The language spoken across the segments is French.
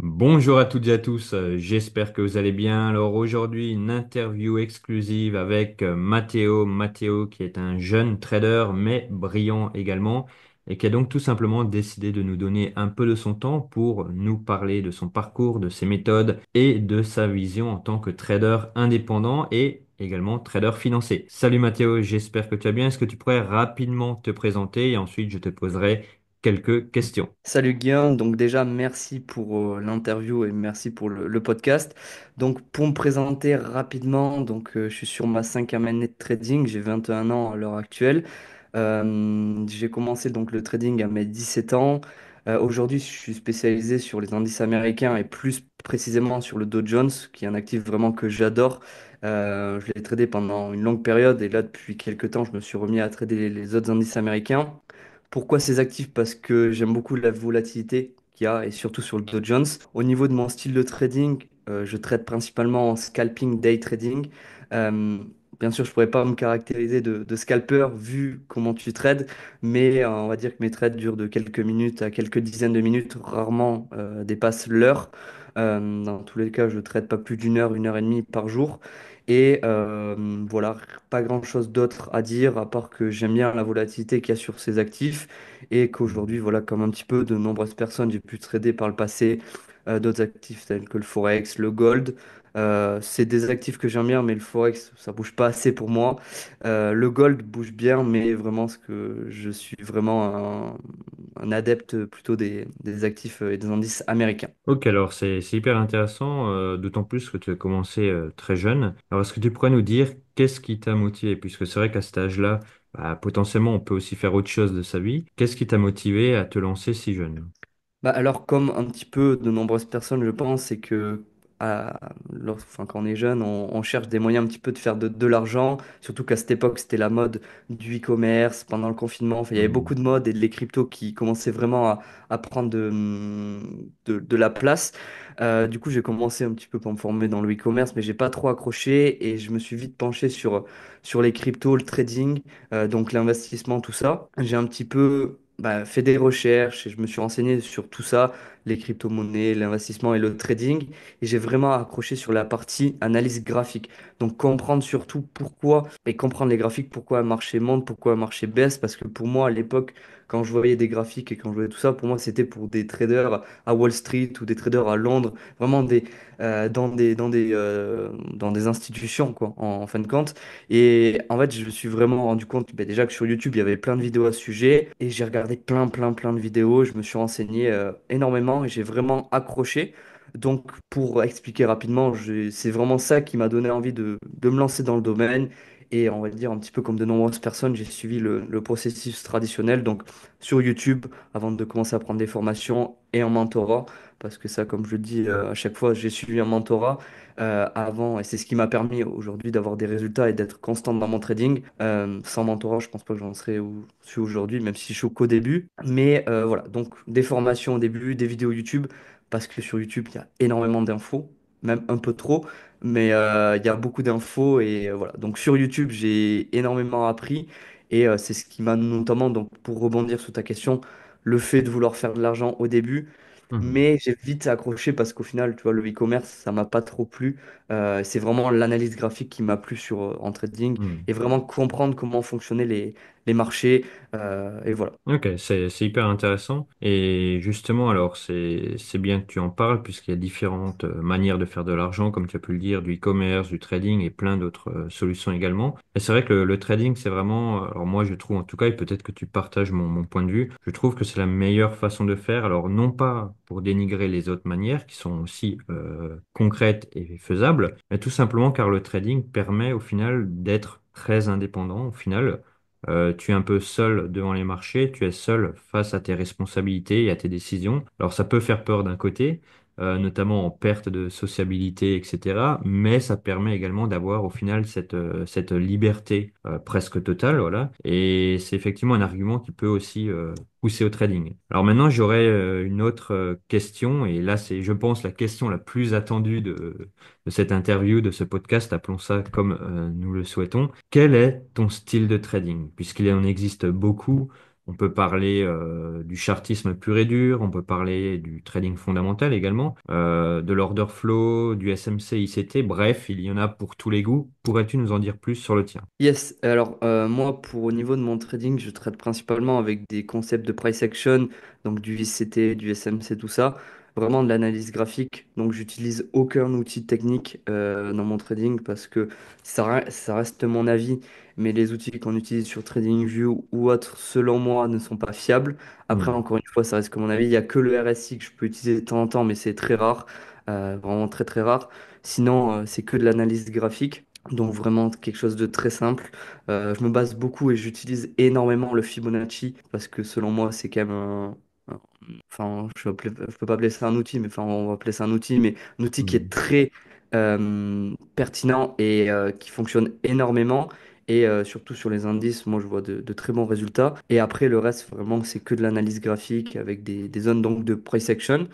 Bonjour à toutes et à tous, j'espère que vous allez bien. Alors aujourd'hui, une interview exclusive avec Matteo. Matteo qui est un jeune trader mais brillant également et qui a donc tout simplement décidé de nous donner un peu de son temps pour nous parler de son parcours, de ses méthodes et de sa vision en tant que trader indépendant et également trader financier. Salut Matteo, j'espère que tu vas bien. Est-ce que tu pourrais rapidement te présenter et ensuite je te poserai quelques questions. Salut Guillaume, donc déjà merci pour l'interview et merci pour le podcast. Donc pour me présenter rapidement, je suis sur ma cinquième année de trading, j'ai 21 ans à l'heure actuelle. J'ai commencé donc le trading à mes 17 ans. Aujourd'hui je suis spécialisé sur les indices américains et plus précisément sur le Dow Jones, qui est un actif vraiment que j'adore. Je l'ai tradé pendant une longue période et là depuis quelques temps je me suis remis à trader les autres indices américains. Pourquoi ces actifs? Parce que j'aime beaucoup la volatilité qu'il y a et surtout sur le Dow Jones. Au niveau de mon style de trading, je trade principalement en scalping, day trading. Euh, Bien sûr, je pourrais pas me caractériser de scalper vu comment tu trades, mais on va dire que mes trades durent de quelques minutes à quelques dizaines de minutes, rarement dépassent l'heure. Dans tous les cas, je trade pas plus une heure et demie par jour. Et voilà, pas grand-chose d'autre à dire à part que j'aime bien la volatilité qu'il y a sur ces actifs et qu'aujourd'hui, voilà, comme un petit peu de nombreuses personnes, j'ai pu trader par le passé d'autres actifs tels que le Forex, le Gold. C'est des actifs que j'aime bien, mais le Forex, ça bouge pas assez pour moi. Le Gold bouge bien, mais vraiment, ce que je suis vraiment un adepte plutôt des actifs et des indices américains. Ok, alors c'est hyper intéressant, d'autant plus que tu as commencé très jeune. Alors est-ce que tu pourrais nous dire qu'est-ce qui t'a motivé? Puisque c'est vrai qu'à cet âge-là, bah, potentiellement on peut aussi faire autre chose de sa vie. Qu'est-ce qui t'a motivé à te lancer si jeune? Bah alors, comme un petit peu de nombreuses personnes, je pense, c'est que enfin, quand on est jeune, on cherche des moyens un petit peu de faire de l'argent, surtout qu'à cette époque, c'était la mode du e-commerce, pendant le confinement, enfin, il y avait beaucoup Hmm. de modes et les cryptos qui commençaient vraiment à prendre de la place. Du coup, j'ai commencé un petit peu pour me former dans le e-commerce, mais j'ai pas trop accroché et je me suis vite penché sur les cryptos, le trading, donc l'investissement, tout ça. J'ai un petit peu fait des recherches et je me suis renseigné sur tout ça, les crypto-monnaies, l'investissement et le trading. Et j'ai vraiment accroché sur la partie analyse graphique. Donc comprendre surtout pourquoi, et comprendre les graphiques, pourquoi un marché monte, pourquoi un marché baisse. Parce que pour moi, à l'époque, quand je voyais des graphiques et quand je voyais tout ça, pour moi, c'était pour des traders à Wall Street ou des traders à Londres, vraiment dans des institutions, quoi, en fin de compte. Et en fait, je me suis vraiment rendu compte déjà que sur YouTube, il y avait plein de vidéos à ce sujet. Et j'ai regardé plein de vidéos. Je me suis renseigné énormément et j'ai vraiment accroché. Donc, pour expliquer rapidement, c'est vraiment ça qui m'a donné envie de me lancer dans le domaine. Et on va dire un petit peu comme de nombreuses personnes, j'ai suivi le processus traditionnel. Donc, sur YouTube, avant de commencer à prendre des formations et en mentorat. Parce que ça, comme je le dis à chaque fois, j'ai suivi un mentorat avant, et c'est ce qui m'a permis aujourd'hui d'avoir des résultats et d'être constant dans mon trading. Sans mentorat, je pense pas que j'en serais où je suis aujourd'hui, même si je suis qu'au début. Mais voilà, donc des formations au début, des vidéos YouTube, parce que sur YouTube, il y a énormément d'infos, même un peu trop, mais il y a beaucoup d'infos et voilà. Donc sur YouTube, j'ai énormément appris et c'est ce qui m'a notamment, donc pour rebondir sur ta question, le fait de vouloir faire de l'argent au début. Mhm. Mais j'ai vite accroché parce qu'au final, tu vois, le e-commerce, ça m'a pas trop plu. C'est vraiment l'analyse graphique qui m'a plu en trading Mhm. et vraiment comprendre comment fonctionnaient les marchés. Et voilà. Ok, c'est hyper intéressant. Et justement, alors, c'est bien que tu en parles, puisqu'il y a différentes manières de faire de l'argent, comme tu as pu le dire, du e-commerce, du trading et plein d'autres solutions également. Et c'est vrai que le trading, c'est vraiment, alors moi, je trouve en tout cas, et peut-être que tu partages mon point de vue, je trouve que c'est la meilleure façon de faire. Alors, non pas pour dénigrer les autres manières, qui sont aussi concrètes et faisables, mais tout simplement car le trading permet au final d'être très indépendant, au final. Tu es un peu seul devant les marchés, tu es seul face à tes responsabilités et à tes décisions. Alors ça peut faire peur d'un côté, notamment en perte de sociabilité, etc. Mais ça permet également d'avoir au final cette liberté presque totale, voilà. Et c'est effectivement un argument qui peut aussi pousser au trading. Alors maintenant, j'aurais une autre question, et là c'est, je pense, la question la plus attendue de cette interview, de ce podcast, appelons ça comme nous le souhaitons. Quel est ton style de trading? Puisqu'il en existe beaucoup, On peut parler du chartisme pur et dur, on peut parler du trading fondamental également, de l'order flow, du SMC, ICT, bref, il y en a pour tous les goûts. Pourrais-tu nous en dire plus sur le tien? Yes, alors moi pour au niveau de mon trading, je trade principalement avec des concepts de price action, donc du ICT, du SMC, tout ça, vraiment de l'analyse graphique. Donc j'utilise aucun outil technique dans mon trading parce que ça reste mon avis, mais les outils qu'on utilise sur TradingView ou autres, selon moi, ne sont pas fiables. Après, Hmm. encore une fois, ça reste que mon avis. Il n'y a que le RSI que je peux utiliser de temps en temps, mais c'est très rare, vraiment très très rare. Sinon, c'est que de l'analyse graphique. Donc vraiment quelque chose de très simple. Je me base beaucoup et j'utilise énormément le Fibonacci parce que selon moi c'est quand même enfin je peux pas appeler ça un outil, mais enfin on va appeler ça un outil, mais un outil qui est Hmm. très pertinent et qui fonctionne énormément. Et surtout sur les indices, moi je vois de très bons résultats. Et après le reste vraiment c'est que de l'analyse graphique avec des zones donc de price action.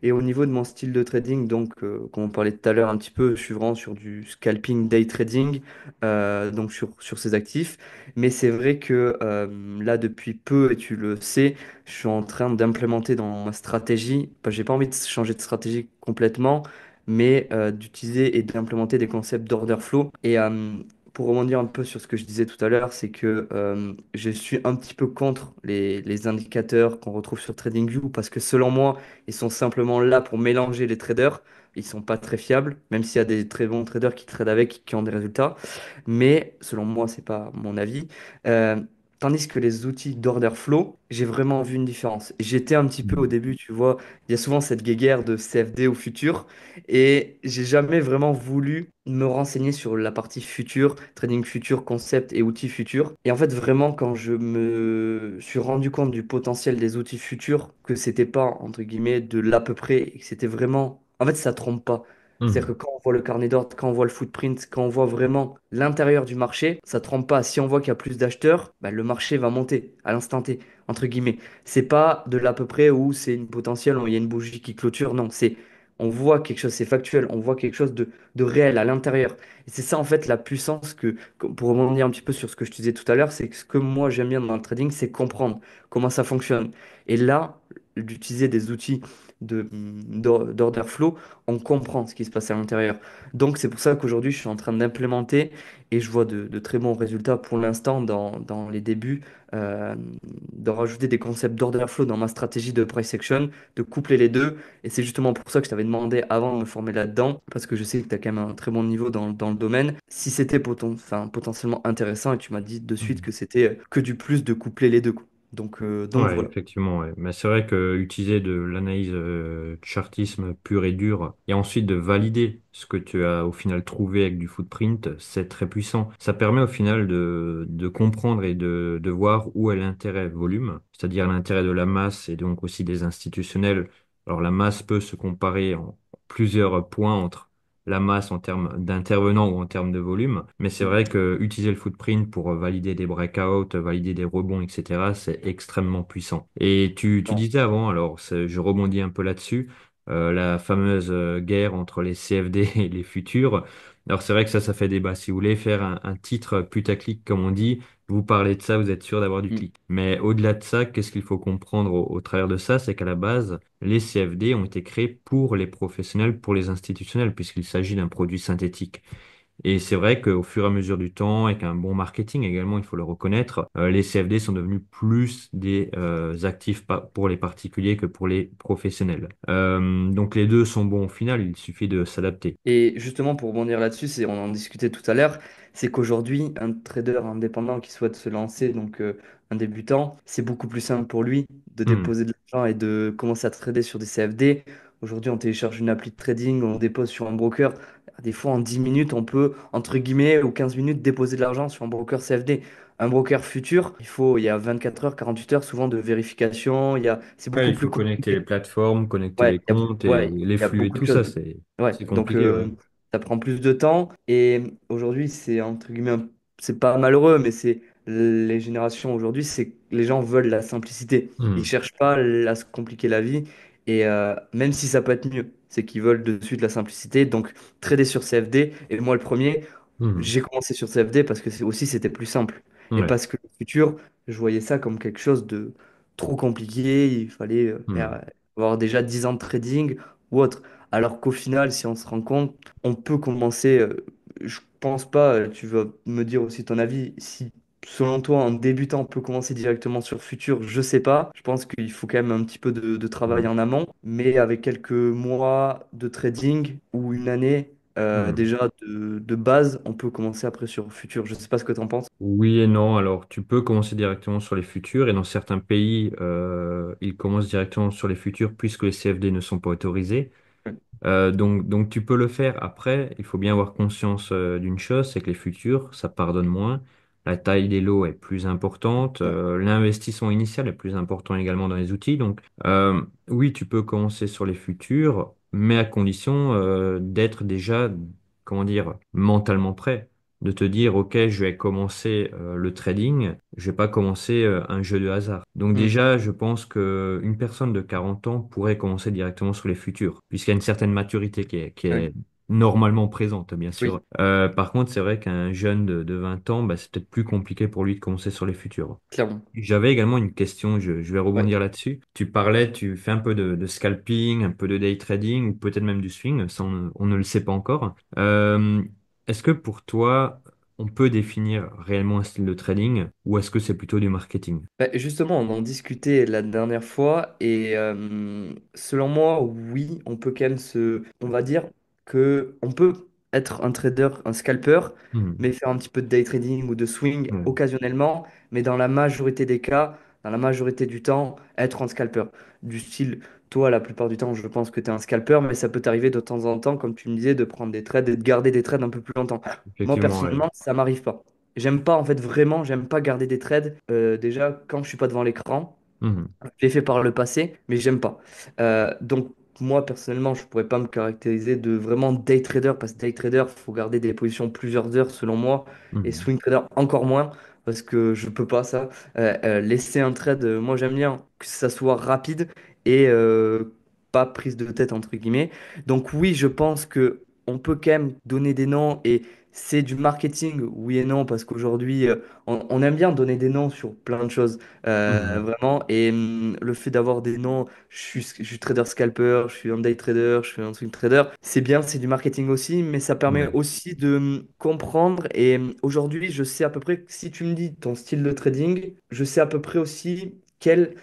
Et au niveau de mon style de trading, donc, comme on parlait tout à l'heure un petit peu, je suis vraiment sur du scalping day trading, donc sur ces actifs. Mais c'est vrai que là, depuis peu, et tu le sais, je suis en train d'implémenter dans ma stratégie, j'ai pas envie de changer de stratégie complètement, mais d'utiliser et d'implémenter des concepts d'order flow. Et pour rebondir un peu sur ce que je disais tout à l'heure, c'est que je suis un petit peu contre les indicateurs qu'on retrouve sur TradingView parce que selon moi, ils sont simplement là pour mélanger les traders. Ils sont pas très fiables, même s'il y a des très bons traders qui tradent avec, qui ont des résultats. Mais selon moi, c'est pas mon avis. Euh, Tandis que les outils d'order flow, j'ai vraiment vu une différence. J'étais un petit peu au Hmm. début, tu vois, il y a souvent cette guéguerre de CFD au futur, et j'ai jamais vraiment voulu me renseigner sur la partie future, trading futur, concept et outils futurs. Et en fait, vraiment, quand je me suis rendu compte du potentiel des outils futurs, que c'était pas, entre guillemets, de l'à peu près, et que c'était vraiment... En fait, ça trompe pas. C'est-à-dire que Hmm. quand on voit le carnet d'ordre, quand on voit le footprint, quand on voit vraiment l'intérieur du marché, ça ne trompe pas. Si on voit qu'il y a plus d'acheteurs, bah, le marché va monter à l'instant T, entre guillemets. C'est pas de l'à peu près où c'est une potentielle, où il y a une bougie qui clôture. Non, c'est on voit quelque chose, c'est factuel, on voit quelque chose de réel à l'intérieur. Et c'est ça en fait la puissance pour rebondir un petit peu sur ce que je te disais tout à l'heure, c'est que ce que moi j'aime bien dans le trading, c'est comprendre comment ça fonctionne. Et là, d'utiliser des outils d'order flow, on comprend ce qui se passe à l'intérieur. Donc c'est pour ça qu'aujourd'hui je suis en train d'implémenter et je vois de très bons résultats pour l'instant dans les débuts, euh, de rajouter des concepts d'order flow dans ma stratégie de price action, de coupler les deux. Et c'est justement pour ça que je t'avais demandé avant de me former là-dedans, parce que je sais que tu as quand même un très bon niveau dans le domaine, si c'était potentiellement intéressant et tu m'as dit de suite Hmm. que c'était que du plus de coupler les deux, quoi. Donc Ouais, voilà. effectivement, ouais. Mais c'est vrai que utiliser de l'analyse chartisme pur et dur et ensuite de valider ce que tu as au final trouvé avec du footprint, c'est très puissant. Ça permet au final de comprendre et de voir où est l'intérêt volume, c'est-à-dire l'intérêt de la masse et donc aussi des institutionnels. Alors la masse peut se comparer en plusieurs points entre la masse en termes d'intervenants ou en termes de volume. Mais c'est vrai que utiliser le footprint pour valider des breakouts, valider des rebonds, etc., c'est extrêmement puissant. Et tu Bon. disais avant, alors je rebondis un peu là-dessus, la fameuse guerre entre les CFD et les futurs. Alors c'est vrai que ça fait débat. Si vous voulez faire un titre putaclic, comme on dit, vous parlez de ça, vous êtes sûr d'avoir du Mm. clic. Mais au-delà de ça, qu'est-ce qu'il faut comprendre au travers de ça? C'est qu'à la base, les CFD ont été créés pour les professionnels, pour les institutionnels, puisqu'il s'agit d'un produit synthétique. Et c'est vrai qu'au fur et à mesure du temps, avec un bon marketing également, il faut le reconnaître, les CFD sont devenus plus des actifs pour les particuliers que pour les professionnels. Donc les deux sont bons au final, il suffit de s'adapter. Et justement, pour rebondir là-dessus, on en discutait tout à l'heure, c'est qu'aujourd'hui, un trader indépendant qui souhaite se lancer, donc un débutant, c'est beaucoup plus simple pour lui de Hmm. déposer de l'argent et de commencer à trader sur des CFD. Aujourd'hui, on télécharge une appli de trading, on dépose sur un broker. Des fois, en 10 minutes, on peut, entre guillemets, ou 15 minutes, déposer de l'argent sur un broker CFD. Un broker futur, il y a 24 heures, 48 heures souvent de vérification, c'est Ouais, beaucoup il plus faut connecter les compliqué. plateformes, connecter Ouais, les comptes et les il y a flux et beaucoup tout de ça, choses. Ouais, c'est donc compliqué, ouais. ça prend plus de temps. Et aujourd'hui, c'est entre guillemets, c'est pas malheureux, mais c'est les générations aujourd'hui, c'est que les gens veulent la simplicité. Ils Hmm. cherchent pas à se compliquer la vie. Et même si ça peut être mieux, c'est qu'ils veulent de suite la simplicité. Donc, trader sur CFD, et moi le premier, Hmm. j'ai commencé sur CFD parce que c'était plus simple. Et Ouais. parce que le futur, je voyais ça comme quelque chose de trop compliqué, il fallait Hmm. avoir déjà 10 ans de trading ou autre. Alors qu'au final, si on se rend compte, on peut commencer, je pense pas, tu vas me dire aussi ton avis, si selon toi, un débutant peut commencer directement sur futur, je sais pas. Je pense qu'il faut quand même un petit peu de travail Hmm. en amont, mais avec quelques mois de trading ou une année Hmm. déjà de base, on peut commencer après sur futur. Je sais pas ce que tu en penses. Oui et non. Alors, tu peux commencer directement sur les futurs et dans certains pays, ils commencent directement sur les futurs puisque les CFD ne sont pas autorisés. Ouais, Donc tu peux le faire. Après, il faut bien avoir conscience d'une chose, c'est que les futurs, ça pardonne moins. La taille des lots est plus importante. ouais, L'investissement initial est plus important également dans les outils. Donc oui, tu peux commencer sur les futurs, mais à condition d'être déjà, comment dire, mentalement prêt. De te dire, OK, je vais commencer le trading, je vais pas commencer un jeu de hasard. Donc mm, déjà, je pense que une personne de 40 ans pourrait commencer directement sur les futurs, puisqu'il y a une certaine maturité qui ouais, est normalement présente, bien sûr. oui, Par contre, c'est vrai qu'un jeune de 20 ans, bah, c'est peut-être plus compliqué pour lui de commencer sur les futurs. clairement. J'avais également une question, je vais Ouais. rebondir là-dessus. Tu parlais, tu fais un peu de scalping, un peu de day trading, ou peut-être même du swing, ça on ne le sait pas encore. Est-ce que pour toi, on peut définir réellement un style de trading, ou est-ce que c'est plutôt du marketing? Bah, justement, on en discutait la dernière fois et selon moi, oui, on peut quand même on va dire que on peut être un trader, un scalper, Hmm. mais faire un petit peu de day trading ou de swing Ouais. occasionnellement, mais dans la majorité des cas, dans la majorité du temps, être un scalper. Du style, toi, la plupart du temps, je pense que tu es un scalper, mais ça peut t'arriver de temps en temps, comme tu me disais, de prendre des trades et de garder des trades un peu plus longtemps. Moi, Effectivement, ouais. personnellement, ça m'arrive pas. J'aime pas, en fait, vraiment, j'aime pas garder des trades. Déjà, quand je suis pas devant l'écran, Mhm. je l'ai fait par le passé, mais j'aime pas. Donc, moi, personnellement, je pourrais pas me caractériser de vraiment day trader, parce que day trader, faut garder des positions plusieurs heures, selon moi, et Mhm. swing trader encore moins, parce que je peux pas ça. Laisser un trade, moi, j'aime bien que ça soit rapide et pas prise de tête, entre guillemets. Donc, oui, je pense que on peut quand même donner des noms et c'est du marketing, oui et non, parce qu'aujourd'hui, on aime bien donner des noms sur plein de choses. Mhm. Vraiment, et le fait d'avoir des noms, je suis trader scalper, je suis un day trader, je suis un swing trader, c'est bien, c'est du marketing aussi, mais ça permet Ouais. aussi de comprendre. Et aujourd'hui, je sais à peu près, si tu me dis ton style de trading, je sais à peu près aussi quels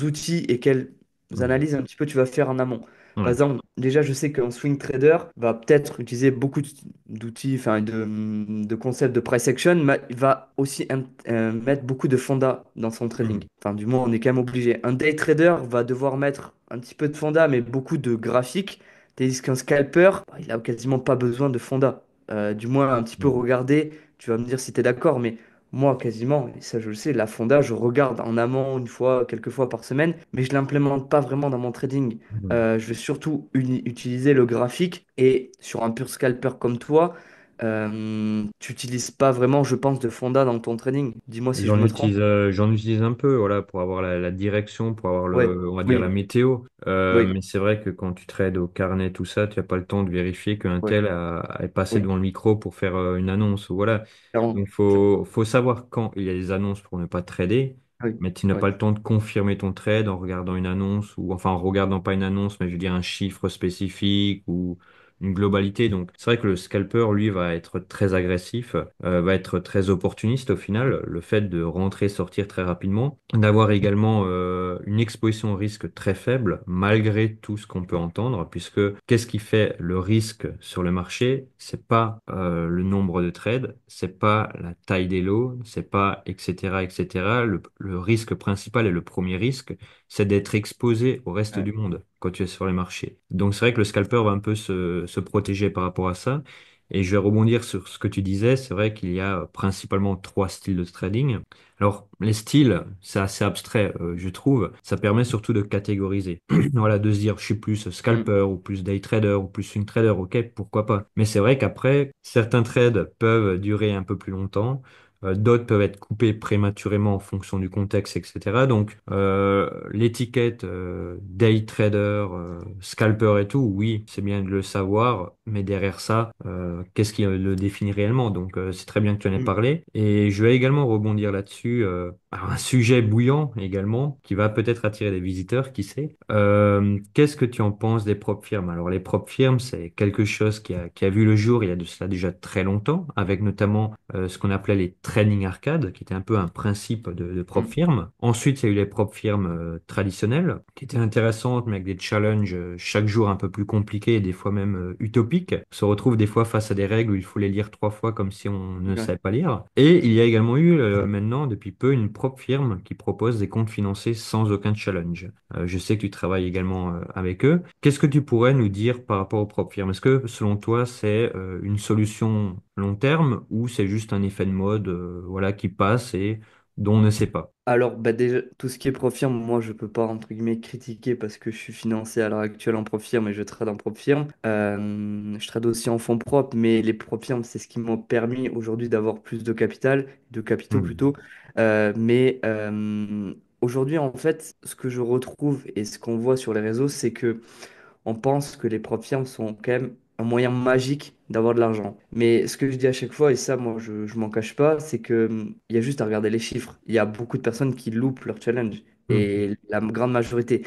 outils et quelles Mhm. analyses un petit peu tu vas faire en amont. Par Ouais. exemple, déjà, je sais qu'un swing trader va peut-être utiliser beaucoup d'outils, enfin de concepts de price action, mais il va aussi mettre beaucoup de fonda dans son trading. Mhm. Enfin, du moins, on est quand même obligé. Un day trader va devoir mettre un petit peu de fonda, mais beaucoup de graphiques, tandis qu'un scalper, bah, il a quasiment pas besoin de fonda. Du moins, un petit peu Mhm. regarder, tu vas me dire si tu es d'accord, mais moi, quasiment, et ça je le sais, la fonda, je regarde en amont une fois, quelques fois par semaine, mais je l'implémente pas vraiment dans mon trading. Mhm. Je vais surtout utiliser le graphique et sur un pur scalper comme toi, tu n'utilises pas vraiment, je pense, de fonda dans ton trading. Dis-moi si je me trompe. J'en utilise un peu, voilà, pour avoir la direction, pour avoir Oui, on va dire la oui, météo. oui, Mais c'est vrai que quand tu trades au carnet, tout ça, tu n'as pas le temps de vérifier qu'un oui, tel est passé oui, devant le micro pour faire une annonce. Voilà. clairement, Donc, clairement. faut savoir quand il y a des annonces pour ne pas trader, Oui, mais tu n'as oui, pas le temps de confirmer ton trade en regardant une annonce, ou enfin en regardant pas une annonce, mais je veux dire un chiffre spécifique ou une globalité. Donc, c'est vrai que le scalper, lui, va être très agressif, va être très opportuniste au final. Le fait de rentrer, sortir très rapidement, d'avoir également une exposition au risque très faible, malgré tout ce qu'on peut entendre, puisque qu'est-ce qui fait le risque sur le marché? C'est pas le nombre de trades, c'est pas la taille des lots, c'est pas etc. etc. Le risque principal et le premier risque, c'est d'être exposé au reste ouais, du monde quand tu es sur les marchés. Donc c'est vrai que le scalper va un peu se protéger par rapport à ça. Et je vais rebondir sur ce que tu disais. C'est vrai qu'il y a principalement trois styles de trading. Alors, les styles, c'est assez abstrait, je trouve. Ça permet surtout de catégoriser. Voilà, de se dire, je suis plus mm, scalper ou plus day trader ou plus swing trader. Ok, pourquoi pas. Mais c'est vrai qu'après, certains trades peuvent durer un peu plus longtemps. D'autres peuvent être coupées prématurément en fonction du contexte, etc. Donc, l'étiquette day trader, scalper et tout, oui, c'est bien de le savoir, mais derrière ça, qu'est-ce qui le définit réellement? Donc, c'est très bien que tu en aies Mm. parlé. Et je vais également rebondir là-dessus. Alors, un sujet bouillant également, qui va peut-être attirer des visiteurs, qui sait. Qu'est-ce que tu en penses des propres firmes? Alors, les propres firmes, c'est quelque chose qui a vu le jour il y a de cela déjà très longtemps, avec notamment ce qu'on appelait les training arcades, qui était un peu un principe de prop Mm. firme. Ensuite, il y a eu les prop firmes traditionnelles, qui étaient intéressantes, mais avec des challenges chaque jour un peu plus compliqués et des fois même utopiques. On se retrouve des fois face à des règles où il faut les lire 3 fois comme si on ne Ouais. savait pas lire. Et il y a également eu maintenant, depuis peu, une prop firme qui propose des comptes financés sans aucun challenge. Je sais que tu travailles également avec eux. Qu'est-ce que tu pourrais nous dire par rapport aux prop firmes? Est-ce que selon toi, c'est une solution long terme ou c'est juste un effet de mode voilà, qui passe et dont on ne sait pas? Alors, bah déjà, tout ce qui est Profirme, moi, je peux pas, entre guillemets, critiquer parce que je suis financé à l'heure actuelle en Profirme et je trade en Profirme. Je trade aussi en fonds propres, mais les Profirmes, c'est ce qui m'a permis aujourd'hui d'avoir plus de capital, de capitaux Hmm. plutôt. Mais aujourd'hui, en fait, ce que je retrouve et ce qu'on voit sur les réseaux, c'est que on pense que les propres firmes sont quand même un moyen magique d'avoir de l'argent. Mais ce que je dis à chaque fois, et ça, moi, je m'en cache pas, c'est que il y a juste à regarder les chiffres. Il y a beaucoup de personnes qui loupent leur challenge. Hmm. Et la grande majorité,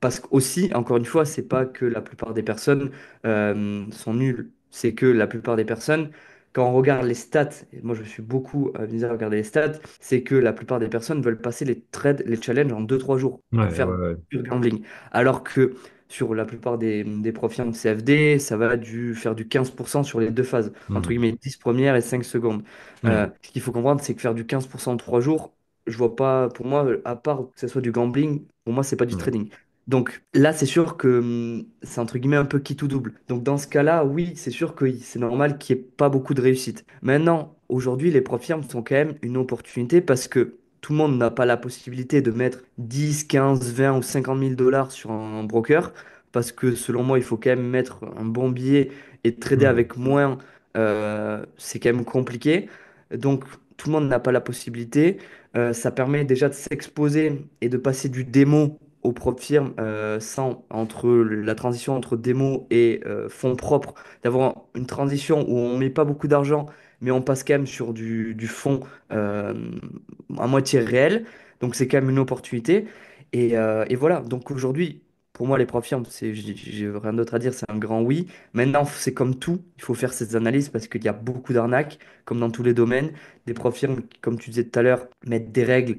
parce qu'aussi, encore une fois, c'est pas que la plupart des personnes sont nulles. C'est que la plupart des personnes, quand on regarde les stats, et moi je suis beaucoup amusé à regarder les stats, c'est que la plupart des personnes veulent passer les trades, les challenges en 2 3 jours, Ouais, faire ouais, ouais. du gambling. Alors que sur la plupart des profils de CFD, ça va faire du 15% sur les deux phases, entre Hmm. guillemets 10 premières et 5 secondes. Ouais. Ce qu'il faut comprendre, c'est que faire du 15% en 3 jours, je vois pas, pour moi, à part que ce soit du gambling, pour moi, c'est pas du Ouais. trading. Donc là, c'est sûr que c'est entre guillemets un peu qui tout double. Donc dans ce cas-là, oui, c'est sûr que c'est normal qu'il n'y ait pas beaucoup de réussite. Maintenant, aujourd'hui, les profs firmes sont quand même une opportunité parce que tout le monde n'a pas la possibilité de mettre 10, 15, 20 ou 50 000 dollars sur un broker parce que selon moi, il faut quand même mettre un bon billet et trader Hmm. avec moins, c'est quand même compliqué. Donc, tout le monde n'a pas la possibilité. Ça permet déjà de s'exposer et de passer du démo au propre firme sans, entre la transition entre démo et fonds propres, d'avoir une transition où on met pas beaucoup d'argent, mais on passe quand même sur du fonds euh, à moitié réel. Donc, c'est quand même une opportunité. Et voilà, donc aujourd'hui, pour moi, les profs firmes, j'ai rien d'autre à dire, c'est un grand oui. Maintenant, c'est comme tout, il faut faire ces analyses parce qu'il y a beaucoup d'arnaques, comme dans tous les domaines. Des profs firmes, comme tu disais tout à l'heure, mettent des règles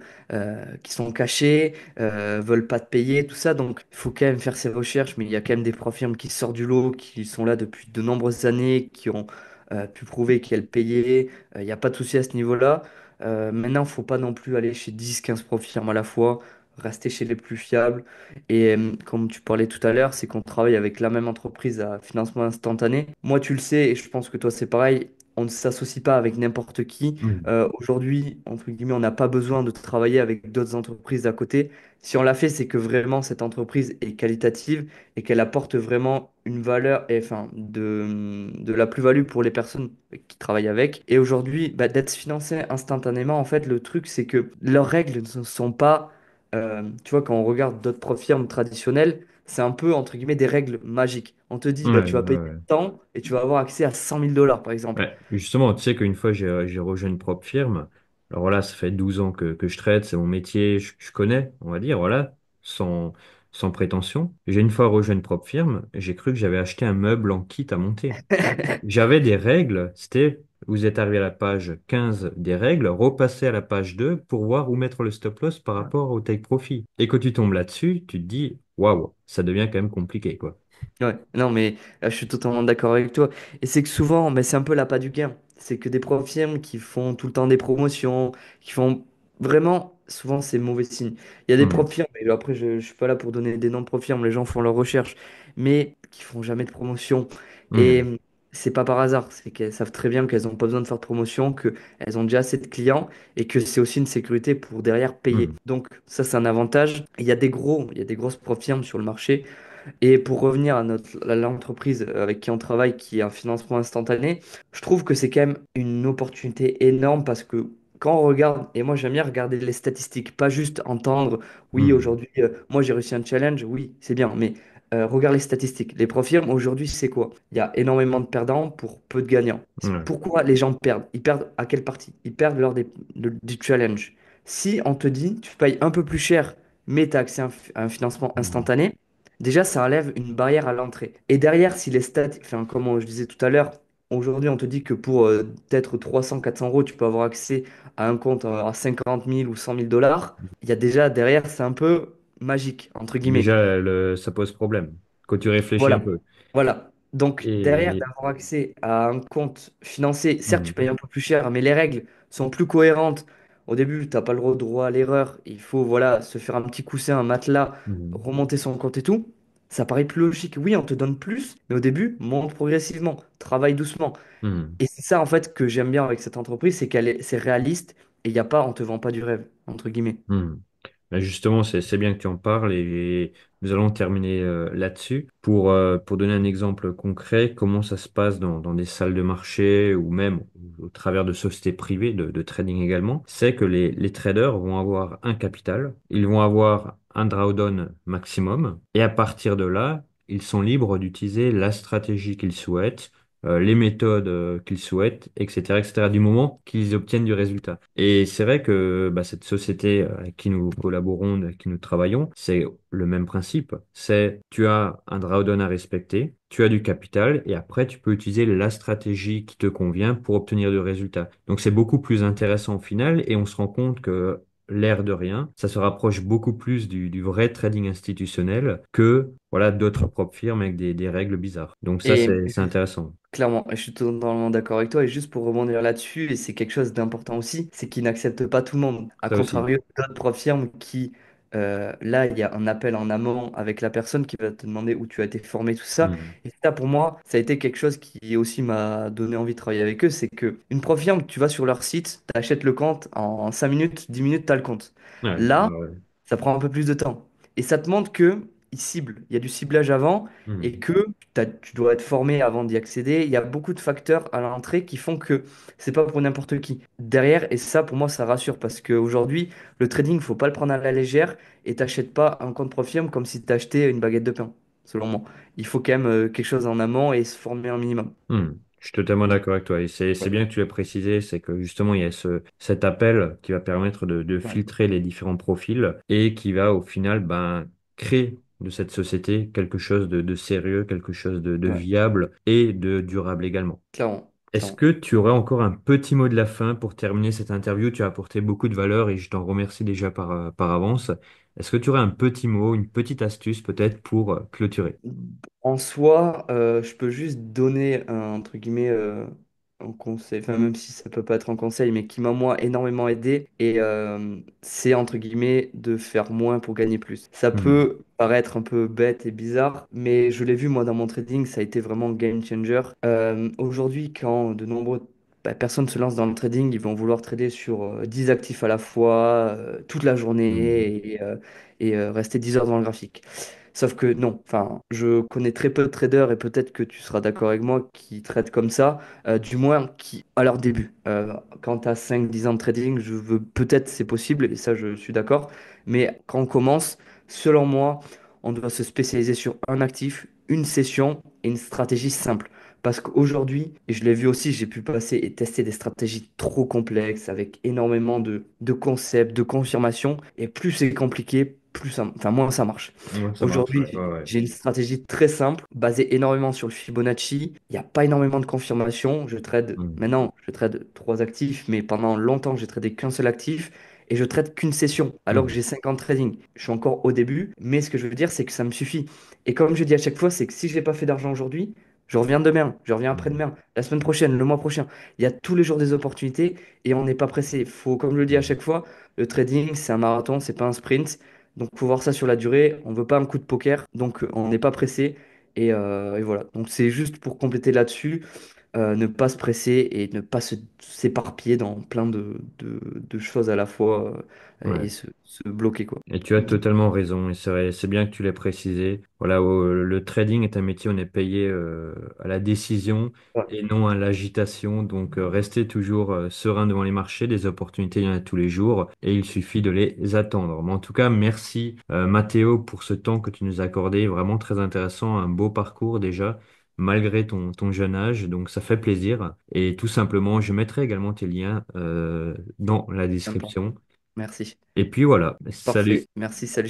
qui sont cachées, veulent pas te payer, tout ça. Donc, il faut quand même faire ses recherches, mais il y a quand même des profs firmes qui sortent du lot, qui sont là depuis de nombreuses années, qui ont pu prouver qu'elles payaient. Il n'y a pas de souci à ce niveau-là. Maintenant, il ne faut pas non plus aller chez 10 15 profs firmes à la fois, rester chez les plus fiables. Et comme tu parlais tout à l'heure, c'est qu'on travaille avec la même entreprise à financement instantané. Moi, tu le sais, et je pense que toi, c'est pareil, on ne s'associe pas avec n'importe qui. Hmm. Aujourd'hui, entre guillemets, on n'a pas besoin de travailler avec d'autres entreprises à côté. Si on l'a fait, c'est que vraiment cette entreprise est qualitative et qu'elle apporte vraiment une valeur et enfin de la plus-value pour les personnes qui travaillent avec. Et aujourd'hui, bah, d'être financé instantanément, en fait, le truc, c'est que leurs règles ne sont pas tu vois, quand on regarde d'autres firmes traditionnelles, c'est un peu, entre guillemets, des règles magiques. On te dit, Ouais, bah, ouais, tu vas payer ouais. tant et tu vas avoir accès à 100 000 dollars, par exemple. Ouais, justement, tu sais qu'une fois, j'ai rejoint une propre firme. Alors voilà, ça fait 12 ans que je traite, c'est mon métier, je connais, on va dire, voilà, sans, sans prétention. J'ai une fois rejoint une propre firme, et j'ai cru que j'avais acheté un meuble en kit à monter. J'avais des règles, c'était, vous êtes arrivé à la page 15 des règles, repassez à la page 2 pour voir où mettre le stop loss par rapport au take profit. Et quand tu tombes là-dessus, tu te dis, waouh, ça devient quand même compliqué, quoi. Ouais, non, mais je suis totalement d'accord avec toi. Et c'est que souvent, mais c'est un peu l'appât du gain. C'est que des profs firmes qui font tout le temps des promotions, qui font vraiment, souvent, c'est mauvais signe. Il y a des Hmm, profs firmes, et après, je suis pas là pour donner des noms de profs firmes, les gens font leurs recherches, mais qui font jamais de promotion. Et hmm, c'est pas par hasard, c'est qu'elles savent très bien qu'elles n'ont pas besoin de faire de promotion, qu'elles ont déjà assez de clients et que c'est aussi une sécurité pour derrière payer. hmm, Donc, ça, c'est un avantage. Il y a des grosses profs firmes sur le marché et pour revenir à l'entreprise avec qui on travaille, qui est un financement instantané, je trouve que c'est quand même une opportunité énorme parce que quand on regarde, et moi j'aime bien regarder les statistiques, pas juste entendre, oui, Mhm. aujourd'hui, moi j'ai réussi un challenge, oui, c'est bien, mais regarde les statistiques. Les profs aujourd'hui, c'est quoi? Il y a énormément de perdants pour peu de gagnants. Ouais. Pourquoi les gens perdent? Ils perdent à quelle partie? Ils perdent lors du challenge. Si on te dit, tu payes un peu plus cher, mais tu as accès à un financement Mhm. instantané, déjà ça enlève une barrière à l'entrée. Et derrière, si les stats, enfin, comme je disais tout à l'heure, aujourd'hui on te dit que pour peut-être 300-400 euros, tu peux avoir accès à un compte à 50 000 ou 100 000 dollars, il y a déjà derrière, c'est un peu magique, entre guillemets. Déjà, ça pose problème quand tu réfléchis un Voilà, peu. voilà. Donc derrière, Et d'avoir accès à un compte financier, certes, tu payes Mhm. un peu plus cher, mais les règles sont plus cohérentes. Au début, tu n'as pas le droit à l'erreur. Il faut voilà, se faire un petit coussin, un matelas, Mhm. remonter son compte et tout. Ça paraît plus logique. Oui, on te donne plus, mais au début, monte progressivement, travaille doucement. Mhm. Et c'est ça, en fait, que j'aime bien avec cette entreprise, c'est réaliste et il y a pas, on te vend pas du rêve, entre guillemets. Mhm. Ben justement, c'est bien que tu en parles et nous allons terminer là-dessus. Pour donner un exemple concret, comment ça se passe dans des salles de marché ou même au travers de sociétés privées de trading également, c'est que les traders vont avoir un capital, ils vont avoir un drawdown maximum et à partir de là, ils sont libres d'utiliser la stratégie qu'ils souhaitent, les méthodes qu'ils souhaitent, etc., etc., du moment qu'ils obtiennent du résultat. Et c'est vrai que bah, cette société avec qui nous collaborons, avec qui nous travaillons, c'est le même principe. C'est tu as un drawdown à respecter, tu as du capital, et après tu peux utiliser la stratégie qui te convient pour obtenir du résultat. Donc c'est beaucoup plus intéressant au final, et on se rend compte que l'air de rien, ça se rapproche beaucoup plus du vrai trading institutionnel que voilà d'autres propres firmes avec des règles bizarres. Donc ça, Et c'est intéressant. clairement, je suis totalement d'accord avec toi. Et juste pour rebondir là-dessus, et c'est quelque chose d'important aussi, c'est qu'ils n'acceptent pas tout le monde. À Ça aussi. contrario d'autres profs qui, là, il y a un appel en amont avec la personne qui va te demander où tu as été formé, tout ça. Mhm. Et ça, pour moi, ça a été quelque chose qui aussi m'a donné envie de travailler avec eux. C'est que une prof tu vas sur leur site, tu achètes le compte, en 5 minutes, 10 minutes, tu as le compte. Ouais, Là, ouais, ouais. ça prend un peu plus de temps. Et ça te montre que ils ciblent. Il y a du ciblage avant et Mhm. que tu dois être formé avant d'y accéder. Il y a beaucoup de facteurs à l'entrée qui font que c'est pas pour n'importe qui. Derrière, et ça pour moi ça rassure parce qu'aujourd'hui, le trading, faut pas le prendre à la légère et t'achètes pas un compte Profirme comme si tu achetais une baguette de pain, selon moi. Il faut quand même quelque chose en amont et se former un minimum. Je suis totalement Donc, d'accord avec toi. Et c'est ouais, bien que tu l'aies précisé, c'est que justement, il y a cet appel qui va permettre de ouais, filtrer les différents profils et qui va au final ben, créer de cette société quelque chose de sérieux, quelque chose de ouais, viable et de durable également. clairement, Est-ce clairement. que tu aurais encore un petit mot de la fin pour terminer cette interview? Tu as apporté beaucoup de valeur et je t'en remercie déjà par avance. Est-ce que tu aurais un petit mot, une petite astuce peut-être pour clôturer? En soi, je peux juste donner entre guillemets, un conseil, enfin même si ça peut pas être un conseil, mais qui m'a moi énormément aidé, et c'est entre guillemets de faire moins pour gagner plus. Ça Hmm. peut paraître un peu bête et bizarre, mais je l'ai vu moi dans mon trading, ça a été vraiment game changer. Aujourd'hui, quand de nombreuses personnes se lancent dans le trading, ils vont vouloir trader sur 10 actifs à la fois, toute la Hmm. journée, et rester 10 heures dans le graphique. Sauf que non, enfin, je connais très peu de traders et peut-être que tu seras d'accord avec moi qui traitent comme ça, du moins qui, à leur début. Quand tu as 5-10 ans de trading, je veux peut-être c'est possible et ça je suis d'accord, mais quand on commence, selon moi, on doit se spécialiser sur un actif, une session et une stratégie simple. Parce qu'aujourd'hui, et je l'ai vu aussi, j'ai pu passer et tester des stratégies trop complexes avec énormément de concepts, de confirmations. Et plus c'est compliqué, enfin, moins ça marche. Ouais, ça marche, Aujourd'hui, ouais, ouais, ouais. j'ai une stratégie très simple, basée énormément sur le Fibonacci. Il n'y a pas énormément de confirmation. Hmm. Maintenant, je trade trois actifs, mais pendant longtemps, j'ai tradé qu'un seul actif et je trade qu'une session, alors que Hmm. j'ai 50 trading. Je suis encore au début, mais ce que je veux dire, c'est que ça me suffit. Et comme je dis à chaque fois, c'est que si je n'ai pas fait d'argent aujourd'hui, je reviens demain, je reviens Hmm. après-demain, la semaine prochaine, le mois prochain. Il y a tous les jours des opportunités et on n'est pas pressé. Faut, comme je le dis à Hmm. chaque fois, le trading, c'est un marathon, c'est pas un sprint. Donc, faut voir ça sur la durée. On veut pas un coup de poker, donc on n'est pas pressé. Et voilà. Donc, c'est juste pour compléter là-dessus. ne pas se presser et ne pas s'éparpiller dans plein de choses à la fois et Ouais. se bloquer, quoi. Et tu as totalement raison, et c'est vrai, c'est bien que tu l'aies précisé. Voilà, le trading est un métier, on est payé à la décision Ouais, et non à l'agitation. Donc, restez toujours serein devant les marchés. Des opportunités, il y en a tous les jours et il suffit de les attendre. Mais en tout cas, merci Mathéo pour ce temps que tu nous as accordé. Vraiment très intéressant, un beau parcours déjà, malgré ton jeune âge. Donc, ça fait plaisir. Et tout simplement, je mettrai également tes liens dans la sympa. description. Merci. Et puis voilà, Parfait. salut. Merci, salut.